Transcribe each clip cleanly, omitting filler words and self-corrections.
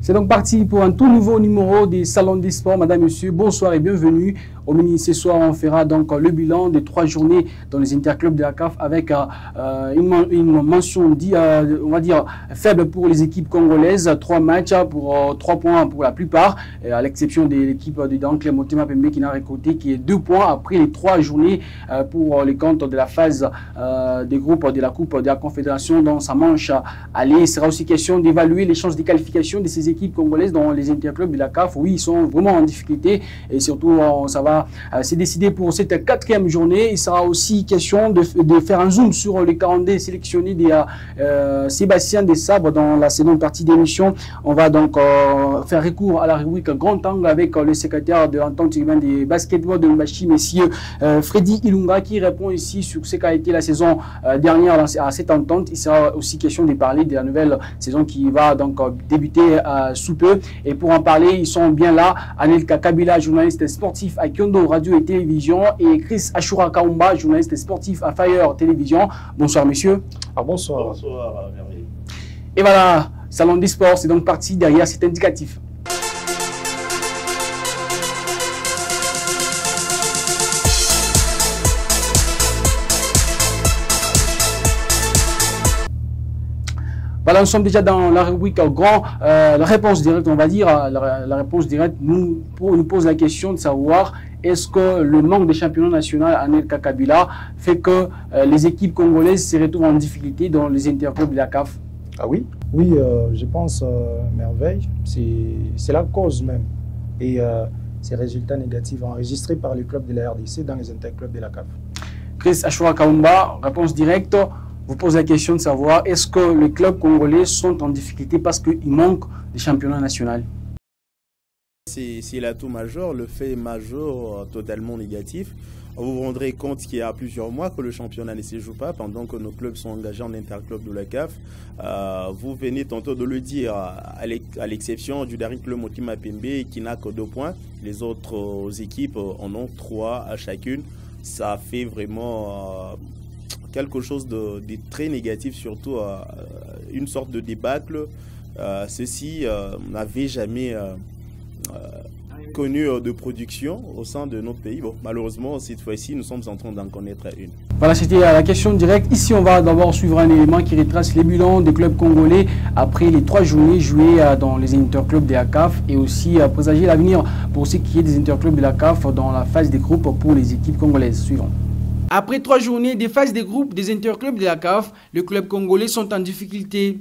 C'est donc parti pour un tout nouveau numéro des Salons des Sports. Madame, Monsieur, bonsoir et bienvenue. Au mini ce soir, on fera donc le bilan des 3 journées dans les interclubs de la CAF avec une mention, on va dire, faible pour les équipes congolaises. 3 matchs pour 3 points pour la plupart, à l'exception de l'équipe de Dankle Motema Pembe qui n'a récolté qui est 2 points après les 3 journées pour les comptes de la phase des groupes de la Coupe de la Confédération dans sa manche aller. Il sera aussi question d'évaluer les chances de qualification de ces équipes congolaises dans les interclubs de la CAF. Oui, ils sont vraiment en difficulté et surtout ça va c'est décidé pour cette 4e journée. Il sera aussi question de faire un zoom sur les 42 sélectionnés de Sébastien Desabre dans la seconde partie d'émission. On va donc faire recours à la rubrique Grand Angle avec le secrétaire de l'entente urbaine des basketball de Mbachi, messieurs Freddy Ilunga, qui répond ici sur ce qu'a été la saison dernière à cette entente. Il sera aussi question de parler de la nouvelle saison qui va donc débuter sous peu. Et pour en parler, ils sont bien là. Anelka Kabila, journaliste sportif à Kyondo Radio et Télévision, et Chris Ashura Kaumba, journaliste sportif à Fire Télévision. Bonsoir, messieurs. Bonsoir. Bonsoir, merveilleux. Et voilà, Salon des Sports, c'est donc parti derrière cet indicatif. Voilà, nous sommes déjà dans la rubrique la réponse directe, on va dire. La réponse directe nous pose la question de savoir est-ce que le manque de championnat national à Anelka Kabila fait que les équipes congolaises se retrouvent en difficulté dans les interclubs de la CAF? Ah oui, je pense, merveille, c'est la cause même. Et ces résultats négatifs enregistrés par les clubs de la RDC dans les interclubs de la CAF. Chris Ashura Kaumba, réponse directe. Vous posez la question de savoir est-ce que les clubs congolais sont en difficulté parce qu'il manque de championnat national? C'est l'atout majeur, le fait majeur totalement négatif. Vous vous rendrez compte qu'il y a plusieurs mois que le championnat ne se joue pas pendant que nos clubs sont engagés en interclub de la CAF. Vous venez tantôt de le dire, à l'exception du dernier club Motema Pembe qui n'a que 2 points. Les autres équipes en ont 3 à chacune. Ça fait vraiment quelque chose de très négatif, surtout une sorte de débâcle. Ceci n'avait jamais connu de production au sein de notre pays. Bon, malheureusement, cette fois-ci, nous sommes en train d'en connaître une. Voilà, c'était la question directe. Ici, on va d'abord suivre un élément qui retrace les bilans des clubs congolais après les 3 journées jouées dans les interclubs de la CAF et aussi présager l'avenir pour ce qui est des interclubs de la CAF dans la phase des groupes pour les équipes congolaises. Suivant. Après 3 journées des phases des groupes des interclubs de la CAF, les clubs congolais sont en difficulté.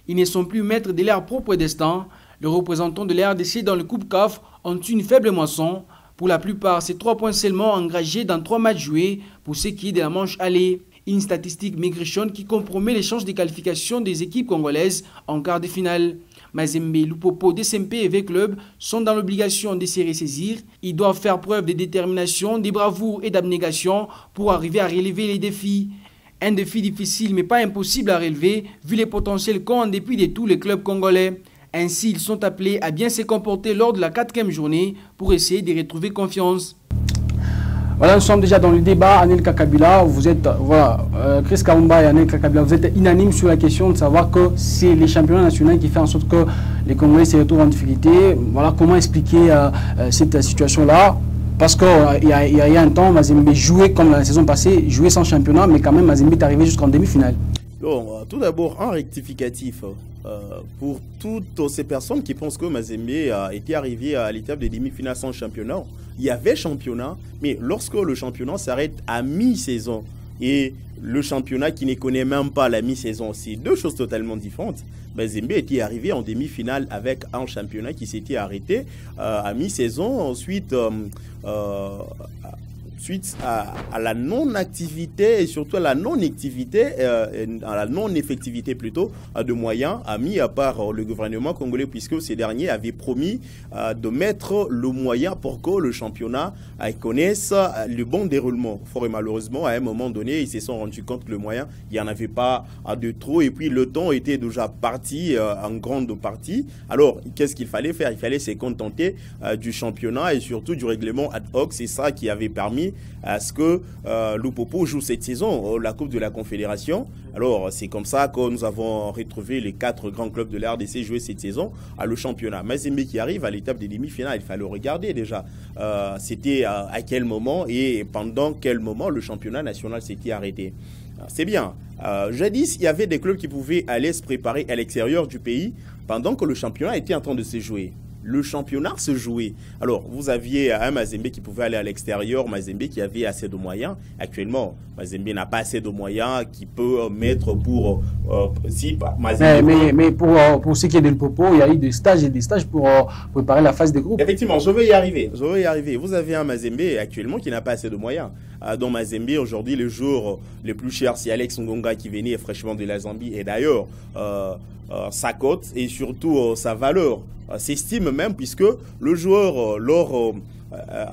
Ils ne sont plus maîtres de leur propre destin. Les représentants de la RDC dans le Coupe CAF ont une faible moisson. Pour la plupart, c'est 3 points seulement engagés dans 3 matchs joués pour ce qui est de la manche aller. Une statistique maigrichonne qui compromet les chances de qualification des équipes congolaises en quart de finale. Mazembe, Lupopo, DSMP et V-Club sont dans l'obligation de se ressaisir. Ils doivent faire preuve de détermination, de bravoure et d'abnégation pour arriver à relever les défis. Un défi difficile mais pas impossible à relever vu les potentiels qu'ont en dépit de tous les clubs congolais. Ainsi, ils sont appelés à bien se comporter lors de la 4e journée pour essayer de retrouver confiance. Voilà, nous sommes déjà dans le débat. Anelka Kabila, vous êtes, Chris Kaumba et Anelka Kabila, vous êtes unanimes sur la question de savoir que c'est les championnats nationaux qui font en sorte que les Congolais se retrouvent en difficulté. Voilà, comment expliquer cette situation-là? Parce qu'il y a un temps, Mazembe jouait comme la saison passée, jouait sans championnat, mais quand même Mazembe est arrivé jusqu'en demi-finale. Bon, tout d'abord, un rectificatif pour toutes ces personnes qui pensent que Mazembe était arrivé à l'étape des demi-finales sans championnat. Il y avait championnat, mais lorsque le championnat s'arrête à mi-saison et le championnat qui ne connaît même pas la mi-saison, c'est 2 choses totalement différentes. Mazembe était arrivé en demi-finale avec un championnat qui s'était arrêté à mi-saison. Ensuite, suite à la non-activité et surtout à la non-activité, à la non-effectivité plutôt de moyens mis à part le gouvernement congolais, puisque ces derniers avaient promis de mettre le moyen pour que le championnat connaisse le bon déroulement. Fort et malheureusement, à un moment donné, ils se sont rendus compte que le moyen, il n'y en avait pas de trop, et puis le temps était déjà parti en grande partie. Alors, qu'est-ce qu'il fallait faire? Il fallait se contenter du championnat et surtout du règlement ad hoc. C'est ça qui avait permis demander à ce que Lupopo joue cette saison la Coupe de la Confédération. Alors, c'est comme ça que nous avons retrouvé les 4 grands clubs de la RDC jouer cette saison à le championnat. Mazembe qui arrive à l'étape des demi-finales, il fallait regarder déjà. C'était à quel moment et pendant quel moment le championnat national s'était arrêté. C'est bien. Jadis, il y avait des clubs qui pouvaient aller se préparer à l'extérieur du pays pendant que le championnat était en train de se jouer. Le championnat se jouait. Alors, vous aviez un Mazembe qui pouvait aller à l'extérieur, Mazembe qui avait assez de moyens. Actuellement, Mazembe n'a pas assez de moyens qui peut mettre pour... mais pour ce qui est de Lupopo, il y a eu des stages et des stages pour préparer la phase des groupes. Effectivement, je veux y arriver. Vous avez un Mazembe actuellement qui n'a pas assez de moyens. Dans Mazembe, aujourd'hui, le jour le plus cher, c'est Alex Ngonga qui venait fraîchement de la Zambie. Et d'ailleurs, sa cote et surtout sa valeur s'estime même puisque le joueur,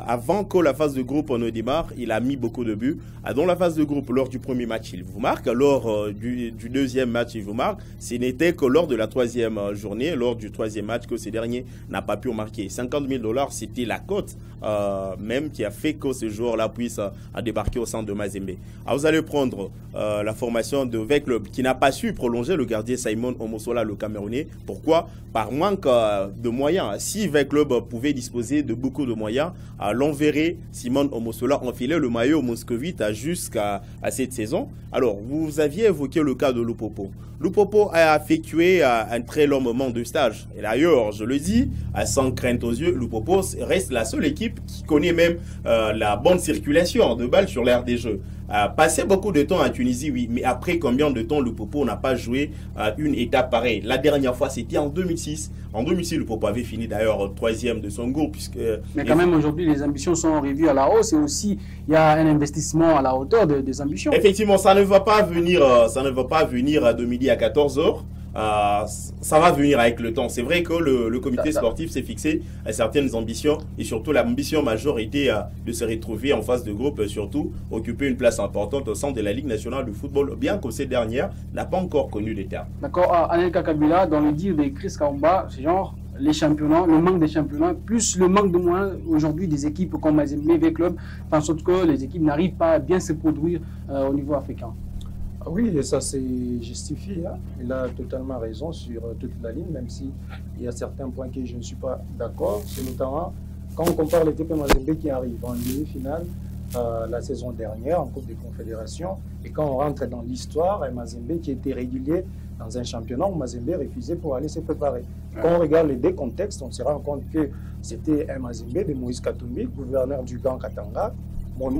avant que la phase de groupe ne démarre, il a mis beaucoup de buts. Dans la phase de groupe, lors du premier match, il vous marque. Lors du deuxième match, il vous marque. Ce n'était que lors de la troisième journée, lors du troisième match, que ce dernier n'a pas pu marquer. 50 000 $, c'était la cote même qui a fait que ce joueur-là puisse débarquer au centre de Mazembe. Alors, vous allez prendre la formation de V-Club qui n'a pas su prolonger le gardien Simon Omosola, le Camerounais. Pourquoi? Par manque de moyens. Si V-Club pouvait disposer de beaucoup de moyens, l'on verrait Simon Omosola enfiler le maillot moscovite jusqu'à cette saison. Alors, vous aviez évoqué le cas de Lupopo. Lupopo a effectué un très long moment de stage. Et d'ailleurs, je le dis, sans crainte aux yeux, Lupopo reste la seule équipe qui connaît même la bonne circulation de balles sur l'aire des jeux. Passer beaucoup de temps en Tunisie, oui, mais après combien de temps Lupopo n'a pas joué une étape pareille? La dernière fois, c'était en 2006. En 2006, Lupopo avait fini d'ailleurs 3e de son groupe. Mais quand même, aujourd'hui, les ambitions sont revues à la hausse et aussi, il y a un investissement à la hauteur des ambitions. Effectivement, ça ne va pas venir de midi à 14h. Ça va venir avec le temps. C'est vrai que le comité sportif s'est fixé à certaines ambitions et surtout l'ambition majeure était de se retrouver en phase de groupe, surtout occuper une place importante au sein de la Ligue nationale de football, bien que cette dernière n'a pas encore connu les termes. D'accord, Anelka Kabila, dans le dire de Chris Kaumba, c'est genre les championnats, le manque des championnats, plus le manque de moyens aujourd'hui des équipes comme Mazembe, V-Club, en sorte que les équipes n'arrivent pas à bien se produire au niveau africain. Oui, et ça c'est justifié. Hein. Il a totalement raison sur toute la ligne, même s'il y a certains points que je ne suis pas d'accord. C'est notamment quand on compare le TP Mazembe qui arrive en demi-finale la saison dernière en Coupe des Confédérations, et quand on rentre dans l'histoire, un Mazembe qui était régulier dans un championnat où Mazembe refusait pour aller se préparer. Quand on regarde les deux contextes, on se rend compte que c'était un Mazembe de Moïse Katumbi, gouverneur du Grand Katanga,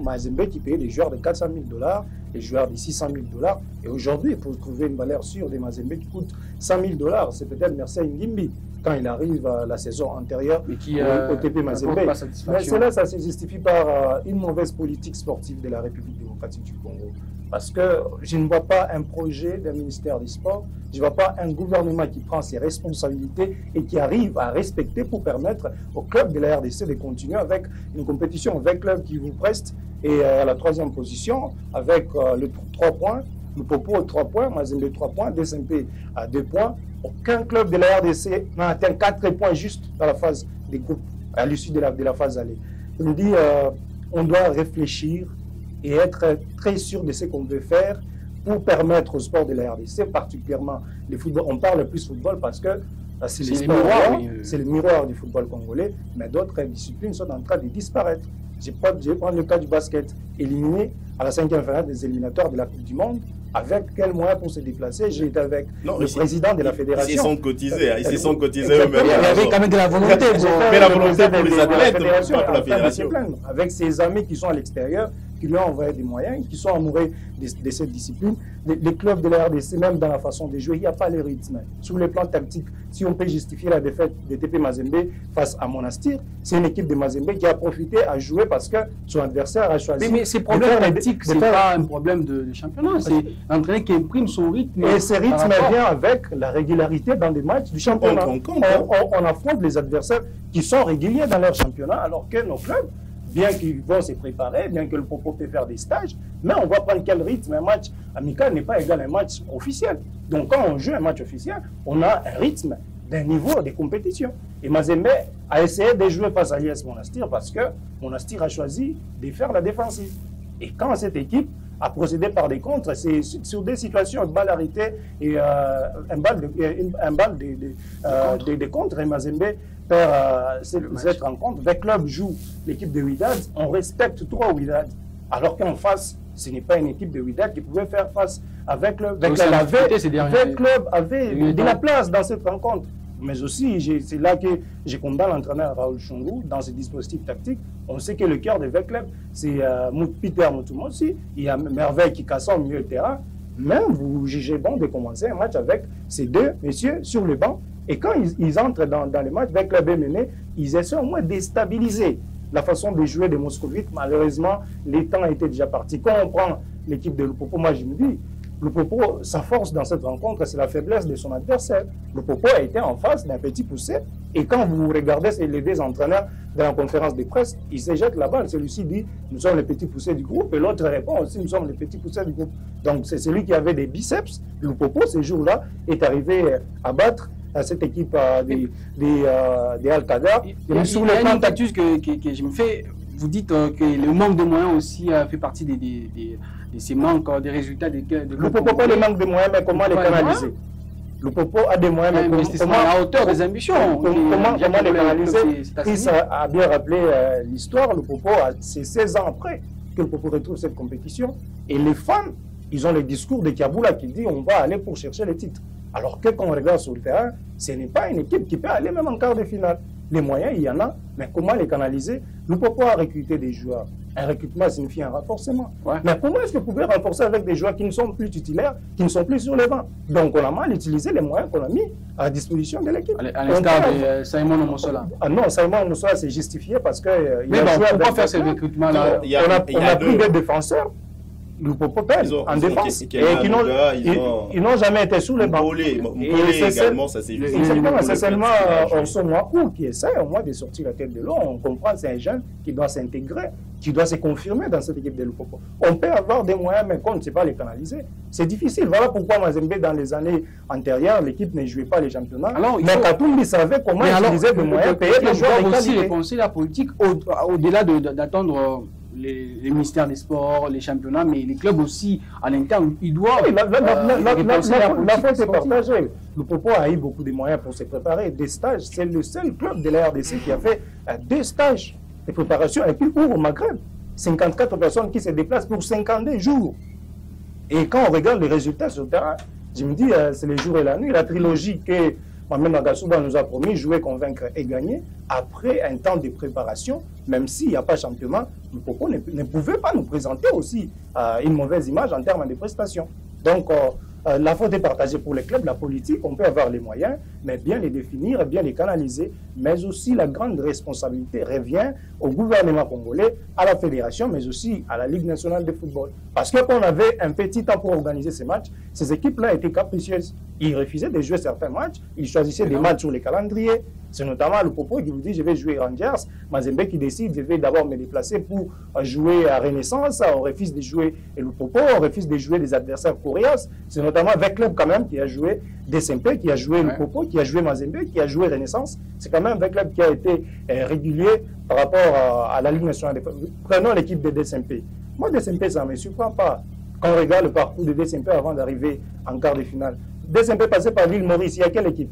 Mazembe qui payait des joueurs de 400 000 $, des joueurs de 600 000 $. Et aujourd'hui, pour trouver une valeur sûre des Mazembe qui coûte 100 000 $, c'est peut-être Mercedes Ngimbi quand il arrive à la saison antérieure au TP Mazembe. Mais cela, ça se justifie par une mauvaise politique sportive de la République démocratique du Congo. Parce que je ne vois pas un projet d'un ministère des Sports, je ne vois pas un gouvernement qui prend ses responsabilités et qui arrive à respecter pour permettre au club de la RDC de continuer avec une compétition avec club qui vous preste et à la 3e position avec le 3 points, le Popo 3 points, Mazembe 3 points, DSMP à 2 points. Aucun club de la RDC n'a atteint 4 points juste dans la phase des groupes, à l'issue de la phase aller. Je me dis, on doit réfléchir et être très sûr de ce qu'on veut faire pour permettre au sport de la RDC, particulièrement le football. On parle plus football parce que c'est le miroir du football congolais, mais d'autres disciplines sont en train de disparaître. Je prends le cas du basket, éliminé à la 5e finale des éliminatoires de la Coupe du Monde. Avec quel moyen pour se déplacer? J'ai été avec le président de la fédération. Ils se sont cotisés, ils se sont cotisés eux-mêmes. Il y avait quand même de la volonté. Mais la volonté pour les athlètes, pas pour la fédération. Avec ses amis qui sont à l'extérieur, qui lui ont envoyé des moyens, qui sont amoureux de cette discipline. Les clubs de la RDC, même dans la façon de jouer, il n'y a pas le rythme. Sur le plan tactique, si on peut justifier la défaite de TP Mazembe face à Monastir, c'est une équipe de Mazembe qui a profité à jouer parce que son adversaire a choisi. Mais ces problèmes tactiques, ce n'est pas un problème de championnat. C'est l'entraîneur qui imprime son rythme. Et ce rythme vient avec la régularité dans les matchs du championnat. On affronte les adversaires qui sont réguliers dans leur championnat, alors que nos clubs, bien qu'ils vont se préparer, bien que le Popo peut faire des stages, mais on voit prendre quel rythme. Un match amical n'est pas égal à un match officiel. Donc quand on joue un match officiel, on a un rythme d'un niveau de compétition. Et Mazembe a essayé de jouer face à l'IS Monastir parce que Monastir a choisi de faire la défensive. Et quand cette équipe a procédé par des contres, c'est sur des situations de balle arrêtée et un balle de contre. Et Mazembe perd cette rencontre. Le club joue l'équipe de Wydad, on respecte trop Wydad. Alors qu'en face, ce n'est pas une équipe de Wydad qui pouvait faire face avec le club avait de la place dans cette rencontre. Mais aussi, c'est là que je condamne l'entraîneur Raoul Chongou dans ses dispositifs tactiques. On sait que le cœur de Veclub, c'est Peter Moutoumossi. Il y a Merveille qui casse au milieu de terrain. Même vous jugez bon de commencer un match avec ces deux messieurs sur le banc. Et quand ils entrent dans le match, Veclub est mené, ils essaient au moins de déstabiliser la façon de jouer de Moscovite. Malheureusement, les temps étaient déjà partis. Quand on prend l'équipe de Lupopo, moi je me dis, Lupopo, sa force dans cette rencontre, c'est la faiblesse de son adversaire. Lupopo a été en face d'un petit poussé. Et quand vous regardez les deux entraîneurs de la conférence de presse, ils se jettent la balle. Celui-ci dit, nous sommes les petits poussés du groupe. Et l'autre répond aussi, nous sommes les petits poussés du groupe. Donc c'est celui qui avait des biceps. Lupopo, ce jour-là, est arrivé à battre cette équipe des Al-Qaeda. Il y a une tactique que je me fais. Vous dites que le manque de moyens aussi fait partie de ces manques, des résultats de Lupopo pas le manque de moyens, mais comment les canaliser? Lupopo a des moyens, mais comment à la hauteur des ambitions? Comment les canaliser? Chris a bien rappelé l'histoire. Lupopo, c'est 16 ans après que Lupopo retrouve cette compétition. Et les fans, ils ont le discours de Kaboula qui dit on va aller pour chercher les titres. Alors que quand on regarde sur le terrain, ce n'est pas une équipe qui peut aller même en quart de finale. Les moyens, il y en a, mais comment les canaliser? Lupopo a recruté des joueurs. Un recrutement signifie un renforcement. Ouais. Mais comment est-ce que vous pouvez renforcer avec des joueurs qui ne sont plus titulaires, qui ne sont plus sur le banc? Donc on a mal utilisé les moyens qu'on a mis à la disposition de l'équipe. À l'instar de Simon Omosola. Ah non, Simon Omosola, c'est justifié parce que... mais bon, pourquoi faire ce recrutement-là? On a pris des défenseurs. Lupopo pèse en défense et qui n'ont jamais été sous le banc. Également, ça c'est juste. Exactement, c'est seulement Orson Mwaku qui essaie au moins de sortir la tête de l'eau. On comprend que c'est un jeune qui doit s'intégrer, qui doit se confirmer dans cette équipe de Lupopo. On peut avoir des moyens, mais qu'on ne sait pas les canaliser. C'est difficile. Voilà pourquoi Mazembe, dans les années antérieures, l'équipe ne jouait pas les championnats. Mais Katumbi savait comment utiliser des moyens, payer des joueurs de qualité. Penser la politique au-delà d'attendre les ministères des sports, les championnats, mais les clubs aussi à l'interne, ils doivent. Oui, la faute est partagée. Lupopo a eu beaucoup de moyens pour se préparer. Des stages, c'est le seul club de la RDC qui a fait 2 stages de préparation et puis ouvre au Maghreb. 54 personnes qui se déplacent pour 52 jours. Et quand on regarde les résultats sur le terrain, je me dis, c'est le jour et la nuit. La trilogie que Mohamed Nagasouba nous a promis, jouer, convaincre et gagner, après un temps de préparation, même s'il n'y a pas de championnat, Lupopo ne pouvait pas nous présenter aussi une mauvaise image en termes de prestations. Donc, la faute est partagée pour les clubs, la politique, on peut avoir les moyens, mais bien les définir, bien les canaliser, mais aussi la grande responsabilité revient au gouvernement congolais, à la fédération, mais aussi à la Ligue nationale de football. Parce que quand on avait un petit temps pour organiser ces matchs, ces équipes-là étaient capricieuses. Ils refusaient de jouer certains matchs, ils choisissaient des matchs sur les calendriers. C'est notamment Lupopo qui vous dit je vais jouer Rangers, Mazembe qui décide je vais d'abord me déplacer pour jouer à Renaissance, on refuse de jouer Lupopo, on refuse de jouer des adversaires coriaces. C'est notamment avec club quand même qui a joué DSMP, qui a joué Lupopo, qui a joué Mazembe, qui a joué Renaissance. C'est quand même avec club qui a été régulier par rapport à la Ligue nationale de football. Prenons l'équipe de DSMP. Moi DSMP ça ne me surprend pas. Quand on regarde le parcours de DSMP avant d'arriver en quart de finale, DSMP passé par l'île Maurice, il y a quelle équipe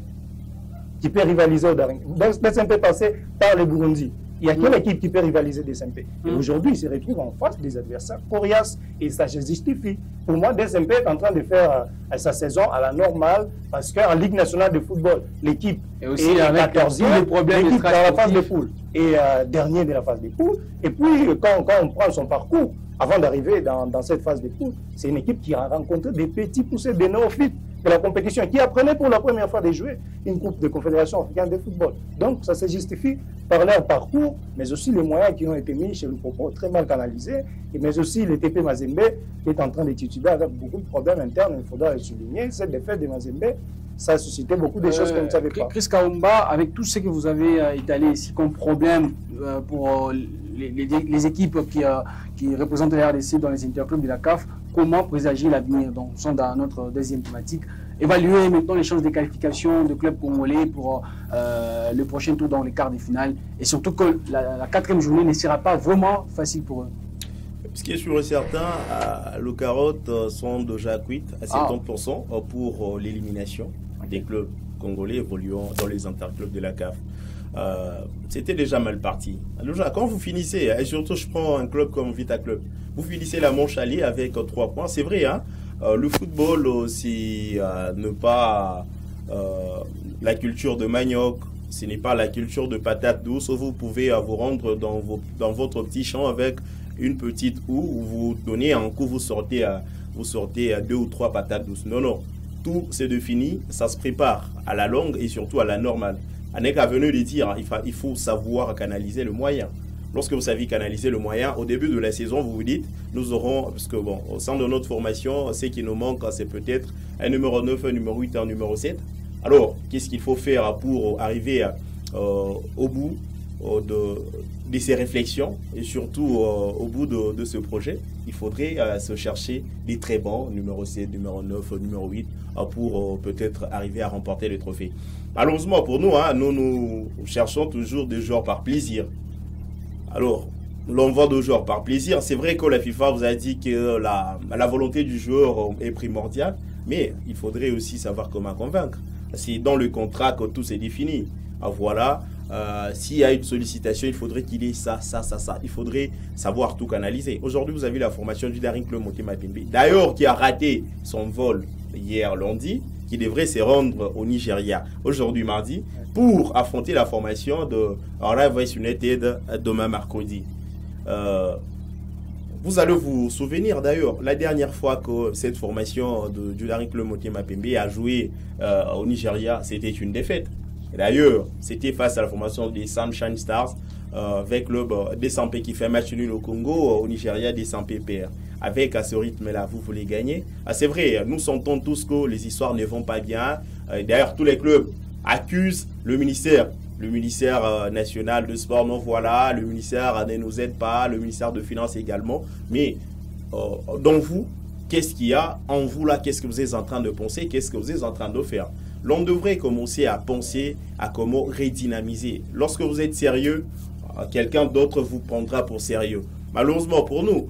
qui peut rivaliser au Daring? DSMP passé par le Burundi. Il y a quelle équipe qui peut rivaliser DSMP? Et aujourd'hui, il se retrouve en face des adversaires coriaces et ça se justifie. Pour moi, DSMP est en train de faire sa saison à la normale parce qu'en Ligue nationale de football, l'équipe est 14e, l'équipe dans la phase de poule et dernier de la phase de poule. Et puis, quand on prend son parcours, avant d'arriver dans cette phase de poule, c'est une équipe qui a rencontré des petits poussés, des néophytes de la compétition, qui apprenait pour la première fois de jouer une coupe de confédération africaine de football. Donc ça se justifie par leur parcours, mais aussi les moyens qui ont été mis chez Lupopo, très mal canalisés, mais aussi le TP Mazembe, qui est en train de tituler avec beaucoup de problèmes internes. Il faudra le souligner. Cette défaite de Mazembe, ça a suscité beaucoup de choses qu'on ne savait pas. Chris Kaumba, avec tout ce que vous avez étalé ici comme problème pour les équipes qui représentent la RDC dans les interclubs de la CAF, comment présager l'avenir? Donc, nous sommes dans notre deuxième thématique. évaluer maintenant les chances de qualification de club congolais pour le prochain tour dans les quarts de finale. Et surtout que la quatrième journée ne sera pas vraiment facile pour eux. Ce qui est sûr et certain, les carottes sont déjà cuites à 70% pour l'élimination des clubs congolais évoluant dans les interclubs de la CAF. C'était déjà mal parti. Déjà, quand vous finissez, et surtout je prends un club comme Vita Club, vous finissez la manche aller avec 3 points, c'est vrai, hein, le football aussi ne pas la culture de manioc, ce n'est pas la culture de patate douce, vous pouvez vous rendre dans votre petit champ avec une petite houe, vous donnez un coup, vous sortez 2 ou 3 patates douces. Non, non, tout c'est défini, ça se prépare à la longue et surtout à la normale. Aneka venait de dire, il faut savoir canaliser le moyen. Lorsque vous savez canaliser le moyen, au début de la saison, vous vous dites, nous aurons, parce que bon, au sein de notre formation, ce qui nous manque, c'est peut-être un numéro 9, un numéro 8, un numéro 7. Alors, qu'est-ce qu'il faut faire pour arriver au bout de ces réflexions et surtout au bout de ce projet? Il faudrait se chercher des très bons, numéro 7, numéro 9, numéro 8, pour peut-être arriver à remporter le trophée. Malheureusement pour nous, hein, nous cherchons toujours des joueurs par plaisir. Alors, l'envoi de joueurs par plaisir, c'est vrai que la FIFA vous a dit que la volonté du joueur est primordiale, mais il faudrait aussi savoir comment convaincre. C'est dans le contrat que tout s'est défini. Voilà, s'il y a une sollicitation, il faudrait qu'il ait ça. Il faudrait savoir tout canaliser. Aujourd'hui, vous avez la formation du Daring Club Motema Pembe, d'ailleurs, qui a raté son vol hier lundi, qui devrait se rendre au Nigeria aujourd'hui mardi pour affronter la formation de Rice United demain mercredi. Vous allez vous souvenir d'ailleurs, la dernière fois que cette formation du Daring Club Motema Pembe a joué au Nigeria, c'était une défaite. D'ailleurs, c'était face à la formation des Sunshine Stars avec le Desampé qui fait match nul au Congo, au Nigeria, Desampé perd. Avec à ce rythme-là, vous voulez gagner. C'est vrai, nous sentons tous que les histoires ne vont pas bien. D'ailleurs, tous les clubs accusent le ministère national de sport. Non, voilà, le ministère ne nous aide pas, le ministère de Finances également. Mais dans vous, qu'est-ce qu'il y a en vous là? Qu'est-ce que vous êtes en train de penser? Qu'est-ce que vous êtes en train de faire? L'on devrait commencer à penser à comment redynamiser. Lorsque vous êtes sérieux, quelqu'un d'autre vous prendra pour sérieux. Malheureusement pour nous,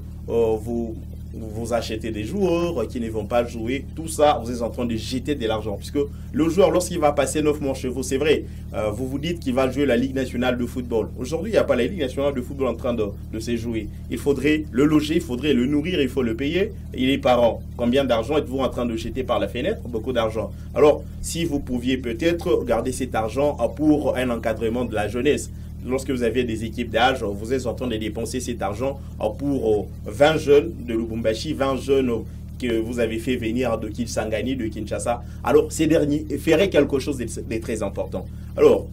vous achetez des joueurs qui ne vont pas jouer. Tout ça, vous êtes en train de jeter de l'argent. Puisque le joueur, lorsqu'il va passer 9 mois chez vous, c'est vrai, vous vous dites qu'il va jouer la Ligue nationale de football. Aujourd'hui, il n'y a pas la Ligue nationale de football en train de se jouer. Il faudrait le loger, il faudrait le nourrir, il faut le payer. Il est par an. Combien d'argent êtes-vous en train de jeter par la fenêtre? Beaucoup d'argent. Alors, si vous pouviez peut-être garder cet argent pour un encadrement de la jeunesse. Lorsque vous avez des équipes d'âge, vous êtes en train de dépenser cet argent pour 20 jeunes de Lubumbashi, 20 jeunes que vous avez fait venir de Kisangani, de Kinshasa. Alors, ces derniers feraient quelque chose de très important. Alors,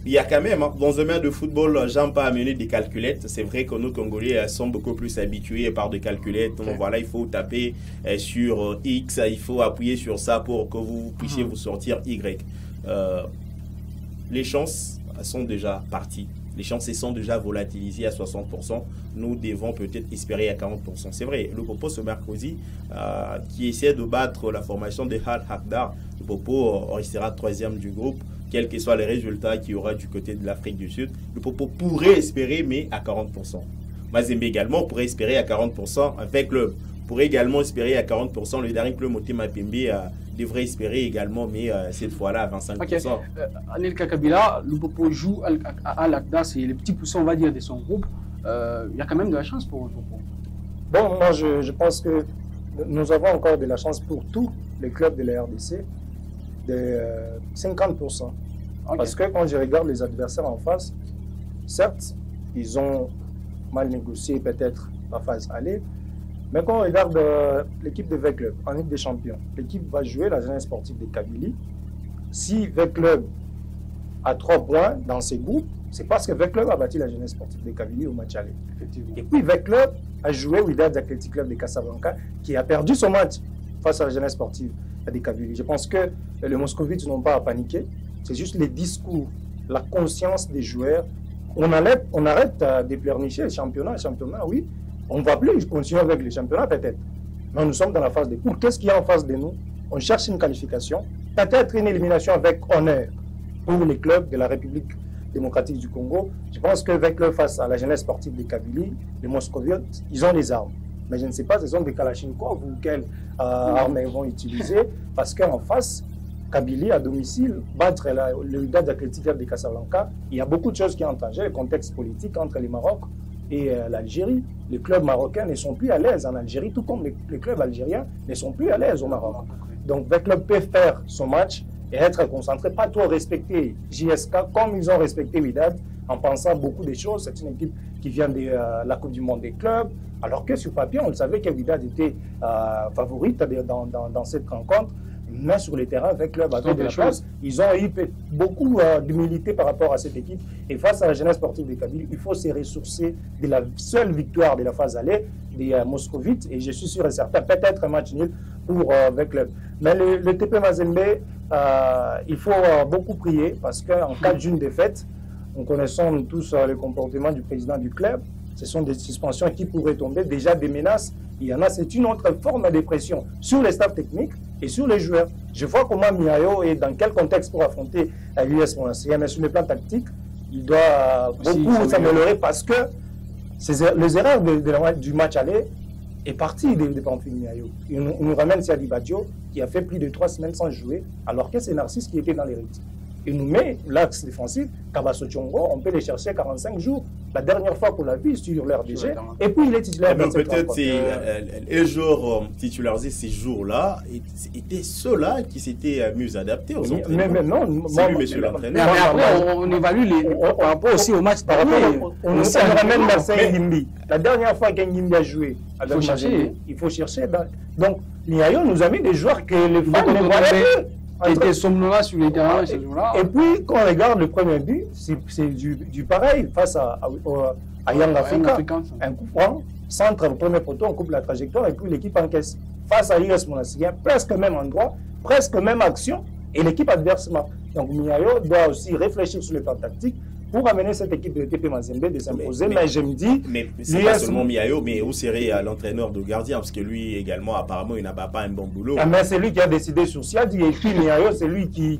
il y a quand même, hein, dans un domaine de football, j'aime pas amener des calculettes. C'est vrai que nous, Congolais, sont beaucoup plus habitués par des calculettes. Okay. Donc, voilà, il faut taper sur X, il faut appuyer sur ça pour que vous puissiez vous sortir Y. Les chances sont déjà parties. Les chances sont déjà volatilisées à 60%. Nous devons peut-être espérer à 40%. C'est vrai, le Popo ce mercredi, qui essaie de battre la formation de Al Hakdar, le Popo restera 3e du groupe, quels que soient les résultats qu'il y aura du côté de l'Afrique du Sud. Le Popo pourrait espérer, mais à 40%. Mazembe également pourrait espérer à 40% avec le... pourrait également espérer à 40%. Le Daring Club Motema Pembe devrait espérer également, mais cette fois-là à 25%. Okay. Anel Kakabila, le Popo joue à l'ACDA, c'est les petits poussins, on va dire, de son groupe. Il y a quand même de la chance pour le Popo. Bon, moi je pense que nous avons encore de la chance pour tous les clubs de la RDC, de 50%. Okay. Parce que quand je regarde les adversaires en face, certes, ils ont mal négocié peut-être la phase aller. Mais quand on regarde l'équipe de V-Club en Ligue des Champions, l'équipe va jouer la jeunesse sportive de Kabylie. Si V-Club a 3 points dans ses groupes, c'est parce que V-Club a battu la jeunesse sportive de Kabylie au match aller. Et puis V-Club a joué Wydad Athletic Club de Casablanca qui a perdu son match face à la jeunesse sportive de Kabylie. Je pense que les Moscovites n'ont pas à paniquer. C'est juste les discours, la conscience des joueurs. On arrête de pleurnicher le championnat, oui. On ne va plus continuer avec les championnats peut-être. Mais nous sommes dans la phase des poules. Qu'est-ce qu'il y a en face de nous? on cherche une qualification, peut-être une élimination avec honneur pour les clubs de la République démocratique du Congo. Je pense qu'avec le face à la jeunesse sportive de Kabylie, les Moscoviotes, ils ont les armes. Mais je ne sais pas si ce sont des Kalachnikov ou quelles armes ils vont utiliser, parce qu'en face, Kabylie, à domicile, battre le Wydad Athletic de Casablanca, il y a beaucoup de choses qui entrent en jeu, le contexte politique entre le Maroc et l'Algérie. Les clubs marocains ne sont plus à l'aise en Algérie, tout comme les clubs algériens ne sont plus à l'aise au Maroc. Donc, le club peut faire son match et être concentré, pas trop respecter JSK comme ils ont respecté Wydad, en pensant beaucoup de choses. C'est une équipe qui vient de la Coupe du Monde des clubs, alors que sur papier, on le savait que Wydad était favorite dans cette rencontre. Mais sur les terrains, avec le club de la place, ils ont eu beaucoup d'humilité par rapport à cette équipe. Et face à la jeunesse sportive de Kabylie, il faut se ressourcer de la seule victoire de la phase aller des Moscovites. Et je suis sûr et certain, peut-être un match nul pour avec le club. Mais le TP Mazembe, il faut beaucoup prier parce qu'en cas d'une défaite, nous connaissons tous le comportement du président du club. Ce sont des suspensions qui pourraient tomber, déjà des menaces. Il y en a, c'est une autre forme de pression sur les staffs techniques et sur les joueurs. Je vois comment Miayo est dans quel contexte pour affronter l'US Monastir. Mais sur le plan tactique, il doit beaucoup s'améliorer parce que les erreurs du match aller est partie de Pamphile Miayo. Il nous ramène Siadi Badio qui a fait plus de 3 semaines sans jouer alors que c'est Narcisse qui était dans les rythmes. Il nous met l'axe défensif, Kabaso Tchongo, on peut les chercher 45 jours. La dernière fois qu'on l'a vu sur l'RDG, et puis il est titulaire. Peut-être les joueurs titularisés ces jours-là étaient ceux-là qui s'étaient mieux adaptés aux entraînements. Mais non, monsieur l'entraîneur. Mais après, on évalue par rapport aussi au match dernier. On ramène Marseille Ngimbi. La dernière fois qu'Ngimbi a joué, il faut chercher. Donc, Niayo nous a mis des joueurs que les fans ne voyaient plus. Qui était somnolent sur les terrains ce jour-là. Et puis, quand on regarde le premier but, c'est du pareil face à Young Africa. Un coup franc, centre au premier poteau, on coupe la trajectoire et puis l'équipe encaisse. Face à l'US Monastir, presque même endroit, presque même action et l'équipe adverse marque. Donc, Miayo doit aussi réfléchir sur le plan tactique pour amener cette équipe de TP Mazembe de s'imposer. Mais je me dis... Mais c'est pas seulement Miayo, mais où serait l'entraîneur de gardien? Parce que lui également, apparemment, il n'a pas un bon boulot. Mais c'est lui qui a décidé sur Siadi. Et puis Miayo, c'est lui qui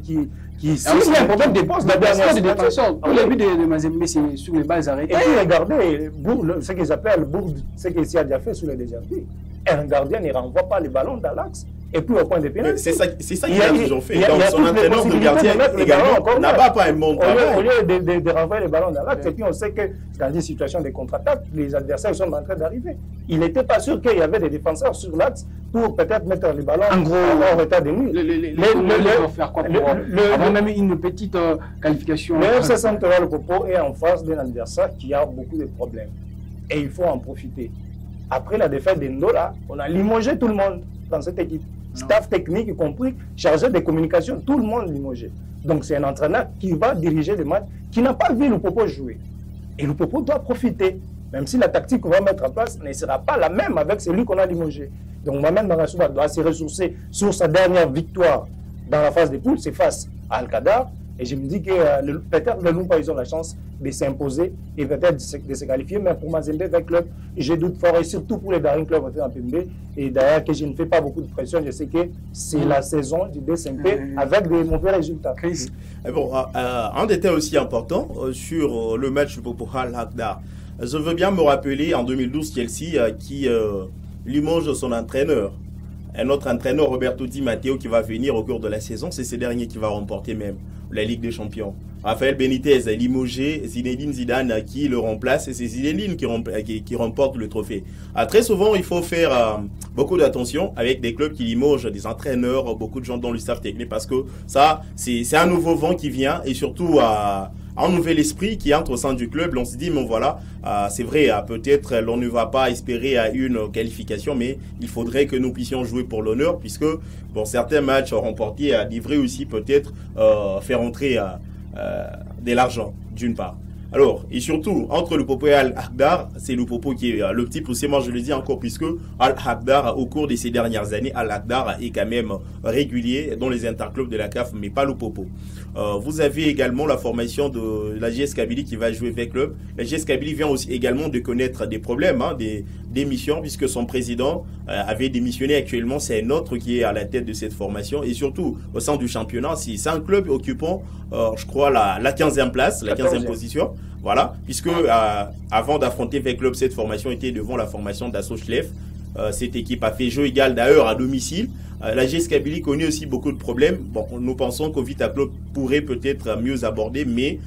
il y a un problème de poste. La dernière de défenseur. Tous les buts de Mazembe, c'est sur les balles arrêtées. Et puis regardez, ce qu'ils appellent ce que Siadi a fait sur les déjà vus. Un gardien ne renvoie pas les ballons dans l'axe. Et puis au point de pénalité. C'est ça qu'il a toujours fait. Donc son entraîneur de gardien également n'a pas un bon travail. Au lieu de renvoyer les ballons dans l'axe, et puis on sait que dans des situations de contre-attaque, les adversaires sont en train d'arriver. Il n'était pas sûr qu'il y avait des défenseurs sur l'axe pour peut-être mettre les ballons en retard de nuit. Les vont faire quoi pour avoir même une petite qualification? Le FC Central Popo est en face d'un adversaire qui a beaucoup de problèmes. Et il faut en profiter. Après la défaite de Ndola, on a limogé tout le monde dans cette équipe. Staff technique y compris, chargé de communication, tout le monde limogé. Donc c'est un entraîneur qui va diriger le match, qui n'a pas vu le Popo jouer. Et le Popo doit profiter, même si la tactique qu'on va mettre en place ne sera pas la même avec celui qu'on a limogé. Donc Mohamed Marasouba doit se ressourcer sur sa dernière victoire dans la phase de poule, c'est face à Al-Qadar. Et je me dis que peut-être le Lumpa, ils ont la chance de s'imposer et peut-être de se qualifier. Mais pour Mazembe, avec club, je doute fort, et surtout pour les Daring Club en PMB. Et d'ailleurs, que je ne fais pas beaucoup de pression, je sais que c'est la saison du DSMP avec des mauvais résultats. Bon, un détail aussi important sur le match pour Al-Qadar. Je veux bien me rappeler en 2012, Chelsea qui limoge son entraîneur. Un autre entraîneur, Roberto Di Matteo, qui va venir au cours de la saison, c'est ce dernier qui va remporter même la Ligue des Champions. Rafael Benitez, limogé, Zinedine Zidane qui le remplace, et c'est Zinedine qui remporte le trophée. Très souvent, il faut faire beaucoup d'attention avec des clubs qui limogent des entraîneurs, beaucoup de gens dans le staff technique, parce que ça, c'est un nouveau vent qui vient, et surtout un nouvel esprit qui entre au sein du club. On se dit, bon voilà, c'est vrai, peut-être l'on ne va pas espérer à une qualification, mais il faudrait que nous puissions jouer pour l'honneur, puisque pour certains matchs remportés, livrer aussi peut-être faire entrer de l'argent, d'une part. Alors, et surtout, entre le Popo et Al-Qadar, c'est le Popo qui est le petit poussé. Moi, je le dis encore, puisque Al-Qadar, au cours de ces dernières années, Al-Qadar est quand même régulier dans les interclubs de la CAF, mais pas le Popo. Vous avez également la formation de la JS Kabylie qui va jouer avec le club. La JS Kabylie vient aussi également de connaître des problèmes, des démission puisque son président avait démissionné. Actuellement, c'est un autre qui est à la tête de cette formation et surtout au sein du championnat. C'est un club occupant, je crois, la 15e place, la 15e position. Voilà, puisque avant d'affronter V Club, cette formation était devant la formation d'Asso Schlef. Cette équipe a fait jeu égal d'ailleurs à domicile. La GS Kabylie connaît aussi beaucoup de problèmes. Bon, nous pensons qu'au Vita Club pourrait peut-être mieux aborder, mais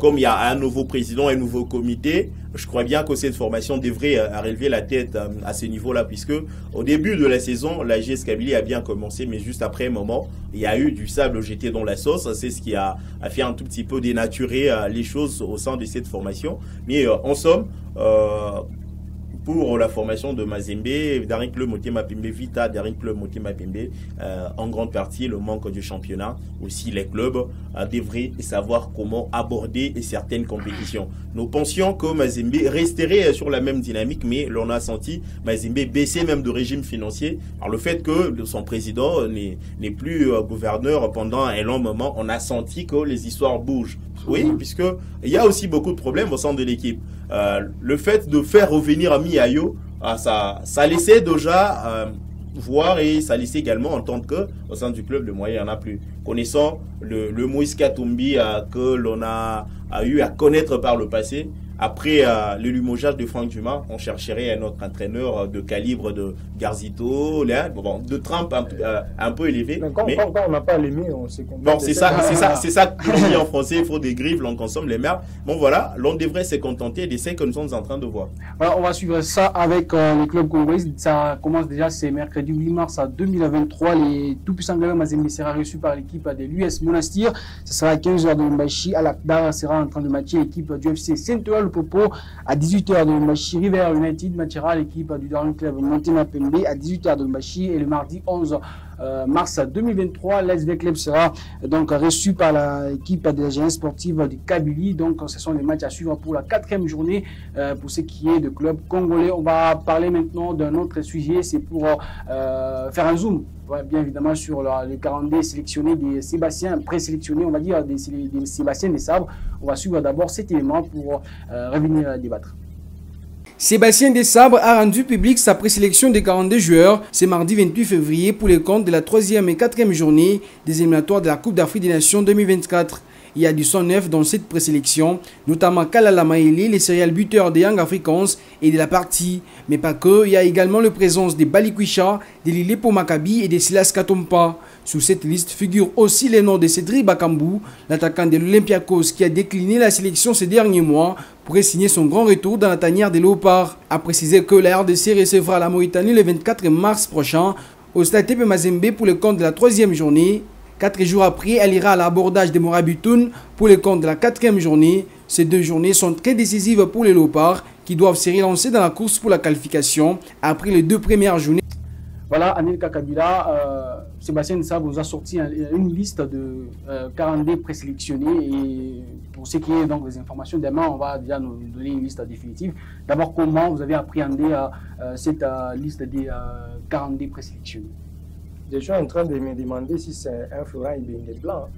comme il y a un nouveau président, un nouveau comité, je crois bien que cette formation devrait relever la tête à ce niveau-là, puisque au début de la saison, la GS Kabylie a bien commencé, mais juste après un moment, il y a eu du sable jeté dans la sauce. C'est ce qui a fait un tout petit peu dénaturer les choses au sein de cette formation. Mais en somme, pour la formation de Mazembe, Daring Club Motema Pembe, Vita, Daring Club Motema Pembe, en grande partie le manque du championnat. Aussi, les clubs devraient savoir comment aborder certaines compétitions. Nous pensions que Mazembe resterait sur la même dynamique, mais l'on a senti Mazembe baisser même de régime financier. Alors le fait que son président n'est plus gouverneur pendant un long moment, on a senti que les histoires bougent. Oui, puisque il y a aussi beaucoup de problèmes au sein de l'équipe. Le fait de faire revenir Miayo, ça laissait déjà voir et ça laissait également entendre que au sein du club, le moyen, il n'y en a plus. Connaissant le Moïse Katumbi que l'on a eu à connaître par le passé, après le limogeage de Franck Dumas, on chercherait un autre entraîneur de calibre de Garzito, de Trump un peu élevé. Mais quand on n'a pas les on s'est content. Bon, c'est ça qu'on dit en français, il faut des griffes, l'on consomme les merdes. Bon voilà, l'on devrait se contenter des essais que nous sommes en train de voir. Alors, on va suivre ça avec le club congolais. Ça commence déjà, c'est mercredi 8 mars 2023. Les tout-puissants Gala Mazembe sera reçu par l'équipe de l'US Monastir. Ce sera à 15h de Mbashi. Alakdar sera en train de matcher l'équipe du FC Saint-Ouen Popo à 18h de Mbashi. River United matchera l'équipe du Daring Club Motema Pembe à 18h de Mbashi. Et le mardi 11 mars 2023, l'SV Club sera donc reçu par l'équipe de la jeunesse sportive du Kabylie. Donc ce sont les matchs à suivre pour la 4e journée pour ce qui est de club congolais. On va parler maintenant d'un autre sujet, c'est pour faire un zoom, bien évidemment, sur le 42 sélectionné des Sébastiens, présélectionnés, on va dire, des Sébastiens des Sabres. On va suivre d'abord cet élément pour revenir débattre. Sébastien Desabre a rendu public sa présélection des 42 joueurs ce mardi 28 février pour les comptes de la 3e et 4e journée des éliminatoires de la Coupe d'Afrique des Nations 2024. Il y a du sang neuf dans cette présélection, notamment Kalala Maele, les serial buteurs des Young Africans et de la partie. Mais pas que, il y a également la présence des Balikwisha, des Lilepo Maccabi et des Silas Katompa. Sous cette liste figurent aussi les noms de Cédric Bakambu, l'attaquant de l'Olympiakos qui a décliné la sélection ces derniers mois pour signer son grand retour dans la tanière des Léopards. A préciser que la RDC recevra la Mauritanie le 24 mars prochain au stade TP Mazembe pour le compte de la 3e journée. 4 jours après, elle ira à l'abordage des Morabitoun pour le compte de la 4e journée. Ces 2 journées sont très décisives pour les Léopards qui doivent se relancer dans la course pour la qualification après les 2 premières journées. Voilà, Anel Kakabila, Sébastien Desabre vous a sorti une liste de 42 présélectionnés et pour ce qui est donc des informations, demain on va déjà nous donner une liste définitive. D'abord, comment vous avez appréhendé cette liste des 42 présélectionnés? Je suis en train de me demander si c'est un Florent Ibenge blanc.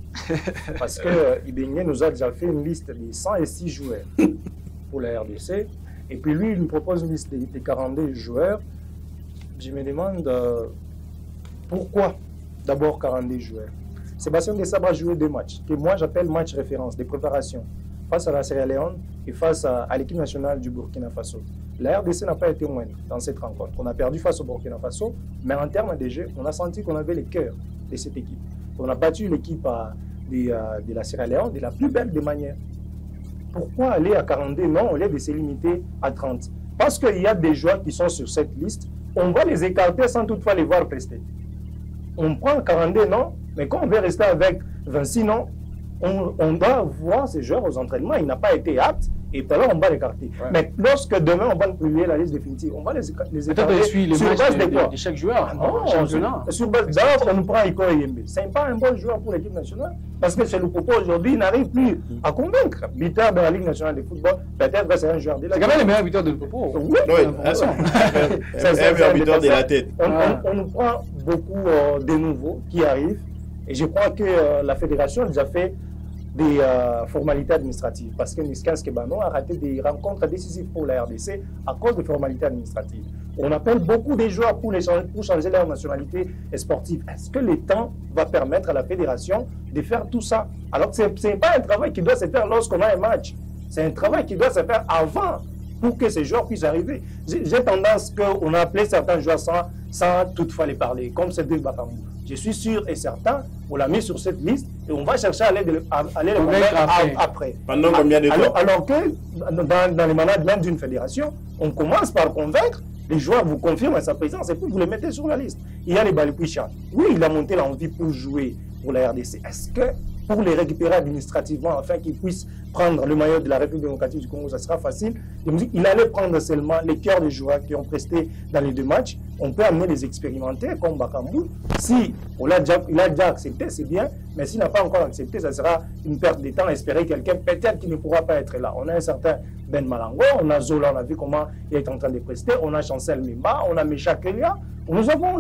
Parce que Ibenge nous a déjà fait une liste de 106 joueurs pour la RDC. Et puis lui, il nous propose une liste de 42 joueurs. Je me demande pourquoi d'abord 42 joueurs. Sébastien Desabre a joué 2 matchs, que moi j'appelle match référence, de préparation, face à la Sierra Leone et face à l'équipe nationale du Burkina Faso. La RDC n'a pas été moindre dans cette rencontre. On a perdu face au Burkina Faso, mais en termes de jeu, on a senti qu'on avait le cœur de cette équipe. On a battu l'équipe de la Sierra Leone de la plus belle des manières. Pourquoi aller à 42 non au lieu de se limiter à 30? Parce qu'il y a des joueurs qui sont sur cette liste, on va les écarter sans toutefois les voir prester. On prend 42 non, mais quand on veut rester avec 26 non, on doit voir ces joueurs aux entraînements. Il n'a pas été apte et puis là on va l'écarter. Ouais. Mais lorsque demain on va publier la liste définitive, on va les écarter sur base de quoi? De chaque joueur. Non, sur base d'abord on nous prend Iko Yembe. Ce n'est pas un bon joueur pour l'équipe nationale parce que c'est le propos aujourd'hui, il n'arrive plus à convaincre. Buteur de la Ligue nationale de football, peut-être que c'est un joueur de la. C'est quand même le meilleur buteur de propos. Oui, c'est un meilleur buteur de la tête. On nous prend beaucoup de nouveaux qui arrivent et je crois que la fédération nous a fait des formalités administratives. Parce que Niskans Kebano a raté des rencontres décisives pour la RDC à cause des formalités administratives. On appelle beaucoup de joueurs pour changer leur nationalité sportive. Est-ce que le temps va permettre à la fédération de faire tout ça? Alors que ce n'est pas un travail qui doit se faire lorsqu'on a un match. C'est un travail qui doit se faire avant pour que ces joueurs puissent arriver. J'ai tendance qu'on a appelé certains joueurs sans toutefois les parler, comme Cédric Bakambu. Je suis sûr et certain, on l'a mis sur cette liste et on va chercher à aller le convaincre après. Pendant combien de temps? Alors que dans le management d'une fédération, on commence par convaincre, les joueurs vous confirment sa présence et puis vous les mettez sur la liste. Il y a les Balikwisha. Oui, il a monté l'envie pour jouer pour la RDC. Est-ce que pour les récupérer administrativement afin qu'ils puissent prendre le maillot de la République démocratique du Congo, ça sera facile? Il allait prendre seulement les cœurs des joueurs qui ont presté dans les 2 matchs. On peut amener les expérimentés comme Bakambu. Si il a déjà accepté, c'est bien, mais s'il n'a pas encore accepté, ça sera une perte de temps à espérer quelqu'un peut-être qui ne pourra pas être là. On a un certain Ben Malango, on a Zola, on a vu comment il est en train de prester, on a Chancel Mimba, on a Mecha Kelia. Nous avons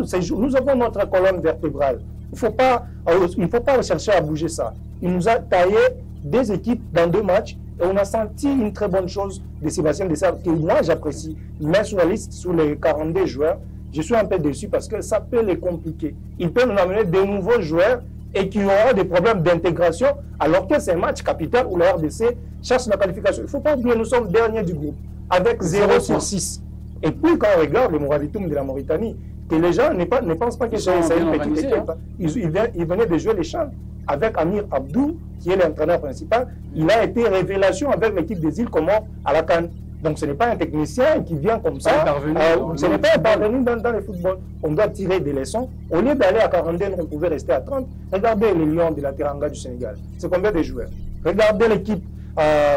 notre colonne vertébrale. Il ne faut pas chercher à bouger ça. Il nous a taillé des équipes dans 2 matchs et on a senti une très bonne chose de Sébastien Dessart que moi j'apprécie. Mais sur la liste, sur les 42 joueurs, je suis un peu déçu parce que ça peut les compliquer. Il peut nous amener de nouveaux joueurs et qui auront des problèmes d'intégration alors que c'est un match capital où la RDC cherche la qualification. Il ne faut pas oublier, nous sommes derniers du groupe avec 0 sur 6. Et puis quand on regarde le Mourabitoum de la Mauritanie, que les gens ne pensent pas que c'est une petite équipe. Ils venaient de jouer les champs avec Amir Abdou, qui est l'entraîneur principal. Il a été révélation avec l'équipe des îles Comores à la CAN. Donc ce n'est pas un technicien qui vient comme ça. Ce n'est pas un parvenu dans le football. On doit tirer des leçons. Au lieu d'aller à 42, on pouvait rester à 30. Regardez les Lions de la Teranga du Sénégal. C'est combien de joueurs? Regardez l'équipe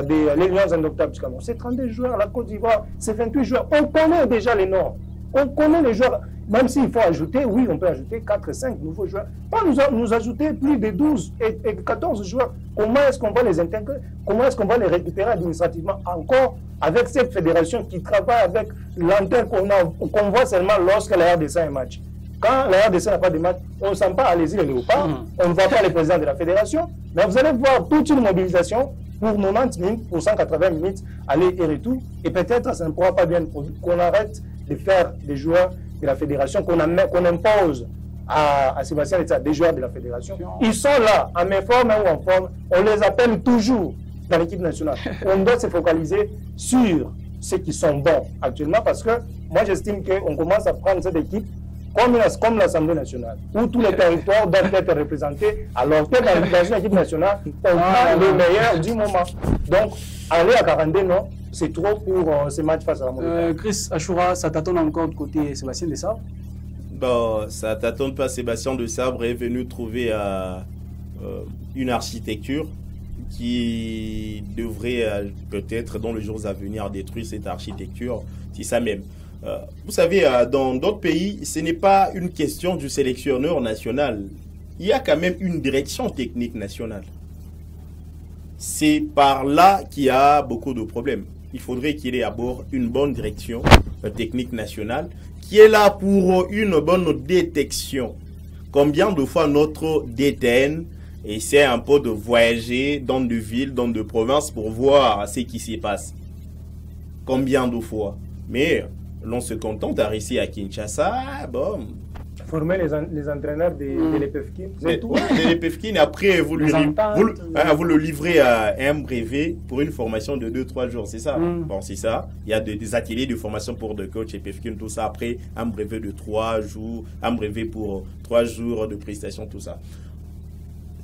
des Lions Indoctables du Cameroun. C'est 32 joueurs. À la Côte d'Ivoire, c'est 28 joueurs. On connaît déjà les noms. On connaît les joueurs. Même s'il faut ajouter, oui, on peut ajouter 4 et 5 nouveaux joueurs. Pas nous ajouter plus de 12 et 14 joueurs. Comment est-ce qu'on va les intégrer? Comment est-ce qu'on va les récupérer administrativement encore avec cette fédération qui travaille avec l'antenne qu'on voit seulement lorsque la RDC a un match? Quand la RDC n'a pas de match, on ne sent pas à les îles Léopards, on ne voit pas les présidents de la fédération, mais vous allez voir toute une mobilisation pour 90 minutes, pour 180 minutes, aller et retour, et peut-être ça ne pourra pas bien qu'on arrête de faire des joueurs de la fédération, qu'on impose à Sébastien Letsa, des joueurs de la fédération. Ils sont là, en méforme ou en forme, on les appelle toujours dans l'équipe nationale. On doit se focaliser sur ceux qui sont bons actuellement, parce que moi j'estime qu'on commence à prendre cette équipe comme l'Assemblée nationale, où tous les territoires doivent être représentés, alors que dans une équipe nationale, on prend le meilleur du moment. Donc, aller à 42, non, c'est trop pour ce match face à la Mauritanie. Chris Achoura, ça t'attend encore de côté Sébastien Dessabre? Bon, ça t'attend pas. Sébastien Dessabre est venu trouver une architecture qui devrait peut-être dans les jours à venir détruire cette architecture, c'est ça même. Vous savez, dans d'autres pays, ce n'est pas une question du sélectionneur national. Il y a quand même une direction technique nationale. C'est par là qu'il y a beaucoup de problèmes. Il faudrait qu'il y ait à bord une bonne direction technique nationale qui est là pour une bonne détection. Combien de fois notre DTN essaie un peu de voyager dans des villes, dans des provinces pour voir ce qui s'y passe? Combien de fois? Mais l'on se contente à rester à Kinshasa, bon. Former les entraîneurs de l'EPFKIN. De l'EPFKIN, après vous le livrez à un brevet pour une formation de 2-3 jours, c'est ça? Bon, c'est ça. Il y a des ateliers de formation pour des coachs EPFKIN, tout ça. Après, un brevet de 3 jours, un brevet pour 3 jours de prestation, tout ça.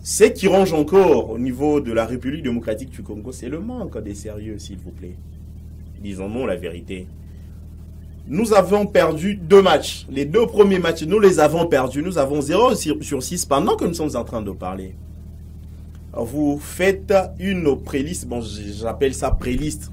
Ce qui ronge encore au niveau de la République démocratique du Congo, c'est le manque des sérieux, s'il vous plaît. Disons-nous la vérité. Nous avons perdu 2 matchs. Les 2 premiers matchs, nous les avons perdus. Nous avons 0 sur 6 pendant que nous sommes en train de parler. Vous faites une préliste, bon, j'appelle ça préliste.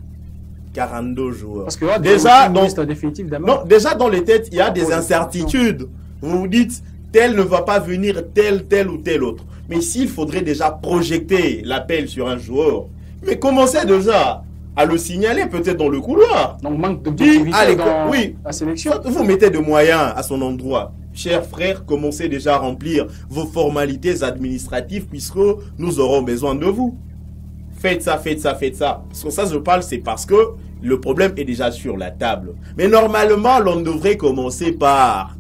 42 joueurs. Parce que déjà, dans les têtes, il y a des incertitudes. Vous vous dites, tel ne va pas venir, tel ou tel autre. Mais s'il faudrait déjà projeter l'appel sur un joueur, mais commencez déjà à le signaler peut-être dans le couloir. Donc manque d'objectivité dans la sélection. Vous mettez des moyens à son endroit. Chers frères, commencez déjà à remplir vos formalités administratives puisque nous aurons besoin de vous. faites ça, faites ça, faites ça. Sur ça, je parle, c'est parce que le problème est déjà sur la table. Mais normalement, l'on devrait commencer par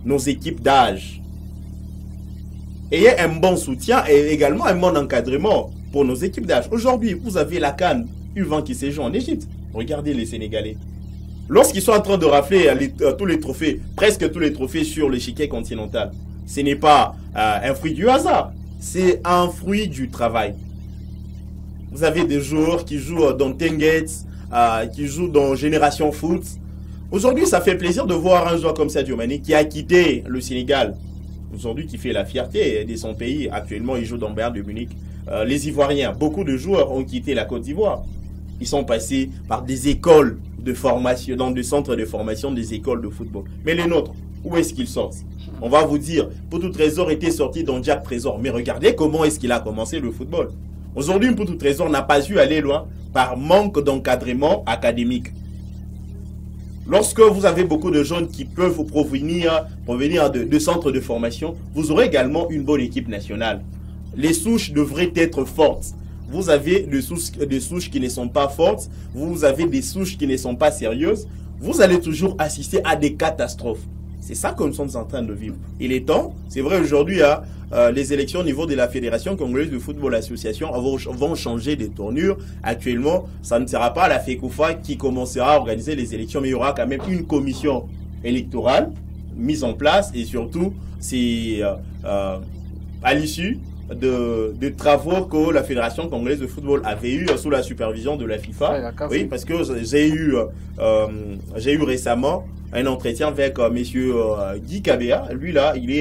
nos équipes d'âge. Ayez un bon soutien et également un bon encadrement pour nos équipes d'âge. Aujourd'hui, vous avez la CAN U20 qui s'est jouée en Égypte. Regardez les Sénégalais. Lorsqu'ils sont en train de rafler tous les trophées, presque tous les trophées sur l'échiquier continental, ce n'est pas un fruit du hasard, c'est un fruit du travail. Vous avez des joueurs qui jouent dans Tenguets, qui jouent dans Génération Foot. Aujourd'hui, ça fait plaisir de voir un joueur comme Sadio Mané qui a quitté le Sénégal. Aujourd'hui, qui fait la fierté de son pays. Actuellement, il joue dans Bayern de Munich. Les Ivoiriens, beaucoup de joueurs ont quitté la Côte d'Ivoire. Ils sont passés par des écoles de formation, dans des centres de formation, des écoles de football. Mais les nôtres, où est-ce qu'ils sortent? On va vous dire, Poutou Trésor était sorti dans Jack Trésor. Mais regardez comment est-ce qu'il a commencé le football. Aujourd'hui, Poutou Trésor n'a pas su aller loin par manque d'encadrement académique. Lorsque vous avez beaucoup de jeunes qui peuvent provenir de centres de formation, vous aurez également une bonne équipe nationale. Les souches devraient être fortes. Vous avez des souches qui ne sont pas fortes, vous avez des souches qui ne sont pas sérieuses. Vous allez toujours assister à des catastrophes. C'est ça que nous sommes en train de vivre. Il est temps, c'est vrai aujourd'hui, les élections au niveau de la Fédération Congolaise de Football Association vont changer de tournure. Actuellement, ça ne sera pas la FECOFA qui commencera à organiser les élections, mais il y aura quand même une commission électorale mise en place et surtout, c'est à l'issue de travaux que la Fédération Congolaise de Football avait eu sous la supervision de la FIFA. Oui, parce que j'ai eu récemment un entretien avec monsieur Guy Kabea. Lui là, il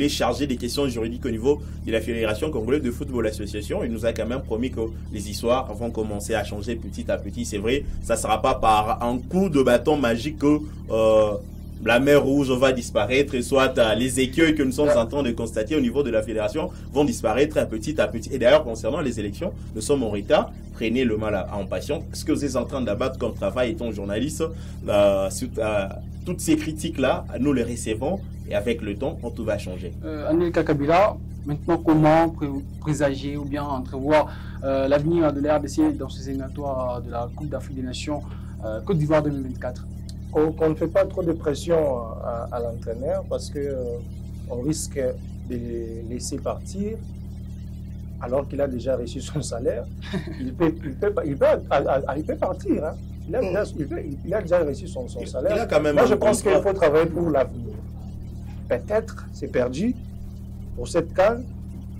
est chargé des questions juridiques au niveau de la Fédération Congolaise de Football Association. Il nous a quand même promis que les histoires vont commencer à changer petit à petit. C'est vrai, ça ne sera pas par un coup de bâton magique que la mer Rouge va disparaître, soit les écueils que nous sommes en train de constater au niveau de la fédération vont disparaître petit à petit. Et d'ailleurs, concernant les élections, nous sommes en retard. Prenez le mal en patience. Ce que vous êtes en train d'abattre comme travail étant journaliste, toutes ces critiques-là, nous les recevons et avec le temps, tout va changer. Anelka Kabila, maintenant, comment présager ou bien entrevoir l'avenir de la RDC dans ces éliminatoires de la Coupe d'Afrique des Nations Côte d'Ivoire 2024? Qu'on ne fait pas trop de pression à l'entraîneur parce qu'on risque de les laisser partir alors qu'il a déjà reçu son salaire. Il peut partir. Hein. Il a déjà reçu son salaire. Il a quand même Moi, je pense qu'il faut travailler pour l'avenir. Peut-être c'est perdu pour cette CAN,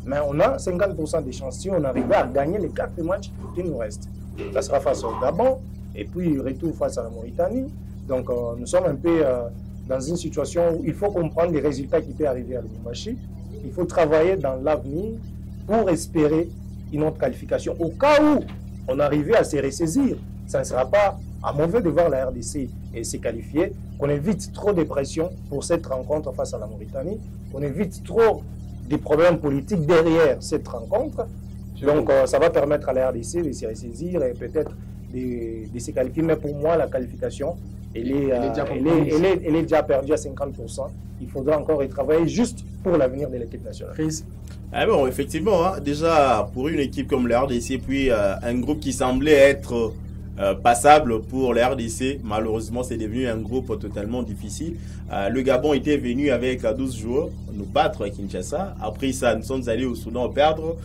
mais on a 50% des chances. Si on arrive à gagner les 4 matchs qui nous restent, ça sera face au Gabon et puis retour face à la Mauritanie. Donc, nous sommes un peu dans une situation où il faut comprendre les résultats qui peuvent arriver à Lubumbashi. Il faut travailler dans l'avenir pour espérer une autre qualification. Au cas où on arrivait à se ressaisir, ça ne sera pas à mauvais de voir la RDC et se qualifier, qu'on évite trop de pression pour cette rencontre face à la Mauritanie, qu'on évite trop des problèmes politiques derrière cette rencontre. Donc, ça va permettre à la RDC de se ressaisir et peut-être de se qualifier. Mais pour moi, la qualification, elle est déjà perdue à 50%. Il faudra encore y travailler juste pour l'avenir de l'équipe nationale. Ah bon, effectivement, hein, déjà pour une équipe comme la RDC, puis un groupe qui semblait être passable pour la RDC, malheureusement c'est devenu un groupe totalement difficile. Le Gabon était venu avec 12 joueurs nous battre à Kinshasa. Après ça, nous sommes allés au Soudan perdre.